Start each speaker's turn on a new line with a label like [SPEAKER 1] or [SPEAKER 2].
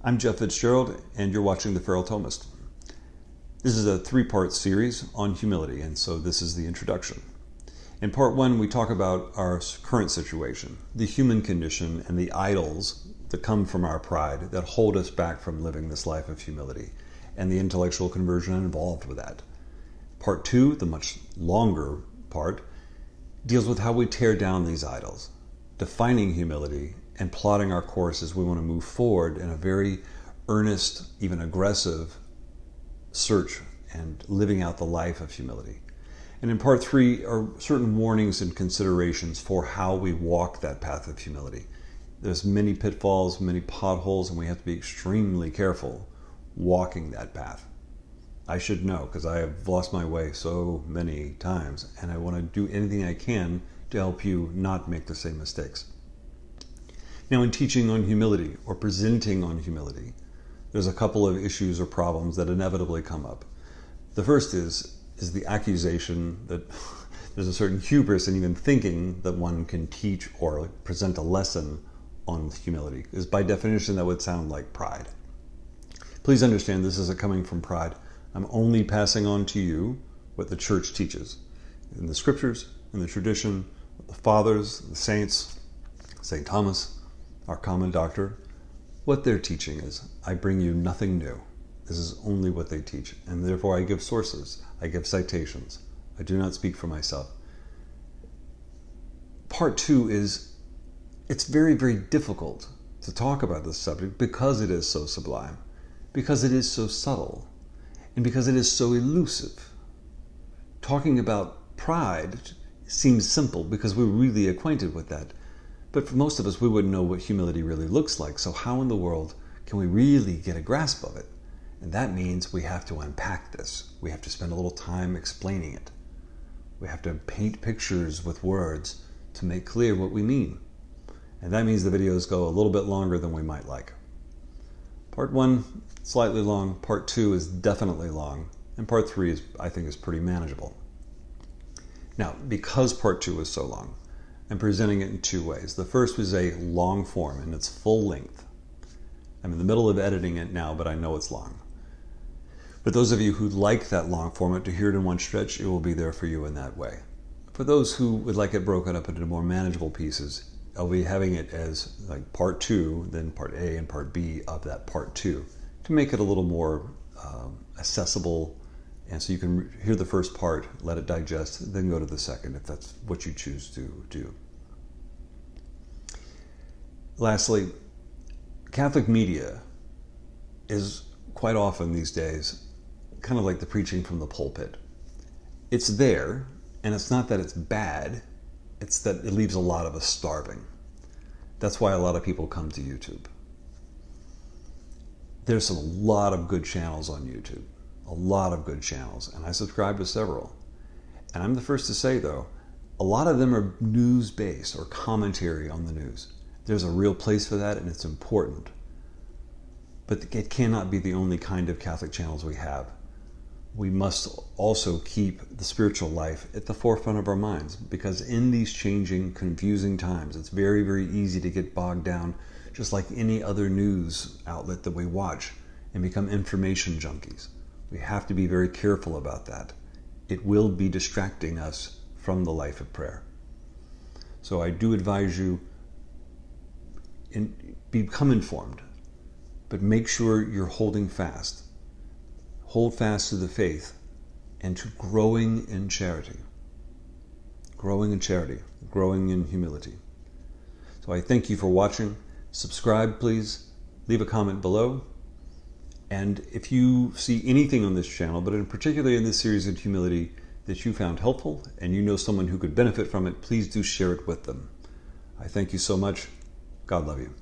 [SPEAKER 1] I'm Jeff Fitzgerald, and you're watching the Feral Thomist. This is a three-part series on humility, and so this is the introduction. In part one, we talk about our current situation, the human condition, and the idols that come from our pride that hold us back from living this life of humility, and the intellectual conversion involved with that. Part two, the much longer part, deals with how we tear down these idols, defining humility, and plotting our course as we want to move forward in a very earnest, even aggressive search and living out the life of humility. And in part three are certain warnings and considerations for how we walk that path of humility. There's many pitfalls, many potholes, and we have to be extremely careful walking that path. I should know, because I have lost my way so many times, and I want to do anything I can to help you not make the same mistakes. Now, in teaching on humility or presenting on humility, there's a couple of issues or problems that inevitably come up. The first is the accusation that there's a certain hubris in even thinking that one can teach or present a lesson on humility, because by definition that would sound like pride. Please understand, this isn't coming from pride. I'm only passing on to you what the church teaches in the scriptures, in the tradition, the fathers, the saints, St. Thomas, our common doctor. What their teaching is. I bring you nothing new. This is only what they teach, and therefore I give sources, I give citations. I do not speak for myself. Part two is, it's very, very difficult to talk about this subject because it is so sublime, because it is so subtle, and because it is so elusive. Talking about pride seems simple because we're really acquainted with that. But for most of us, we wouldn't know what humility really looks like. So how in the world can we really get a grasp of it? And that means we have to unpack this. We have to spend a little time explaining it. We have to paint pictures with words to make clear what we mean. And that means the videos go a little bit longer than we might like. Part one, slightly long. Part two is definitely long. And part three is, I think, is pretty manageable. Now, because part two is so long, I'm presenting it in two ways. The first was a long form in its full length. I'm in the middle of editing it now, but I know it's long. But those of you who like that long format to hear it in one stretch, it will be there for you in that way. For those who would like it broken up into more manageable pieces, I'll be having it as like part two, then part A and part B of that part two, to make it a little more accessible, and so you can hear the first part, let it digest, then go to the second if that's what you choose to do. Lastly, Catholic media is quite often these days kind of like the preaching from the pulpit. It's there, and it's not that it's bad, it's that it leaves a lot of us starving. That's why a lot of people come to YouTube. There's a lot of good channels on YouTube. A lot of good channels, and I subscribe to several. And I'm the first to say, though, a lot of them are news-based or commentary on the news. There's a real place for that, and it's important. But it cannot be the only kind of Catholic channels we have. We must also keep the spiritual life at the forefront of our minds, because in these changing, confusing times, it's very, very easy to get bogged down, just like any other news outlet that we watch, and become information junkies. We have to be very careful about that. It will be distracting us from the life of prayer. So I do advise you, become informed, but make sure you're holding fast. Hold fast to the faith and to growing in charity. Growing in charity, growing in humility. So I thank you for watching. Subscribe, please. Leave a comment below. And if you see anything on this channel, but in particular in this series of humility, that you found helpful and you know someone who could benefit from it, please do share it with them. I thank you so much. God love you.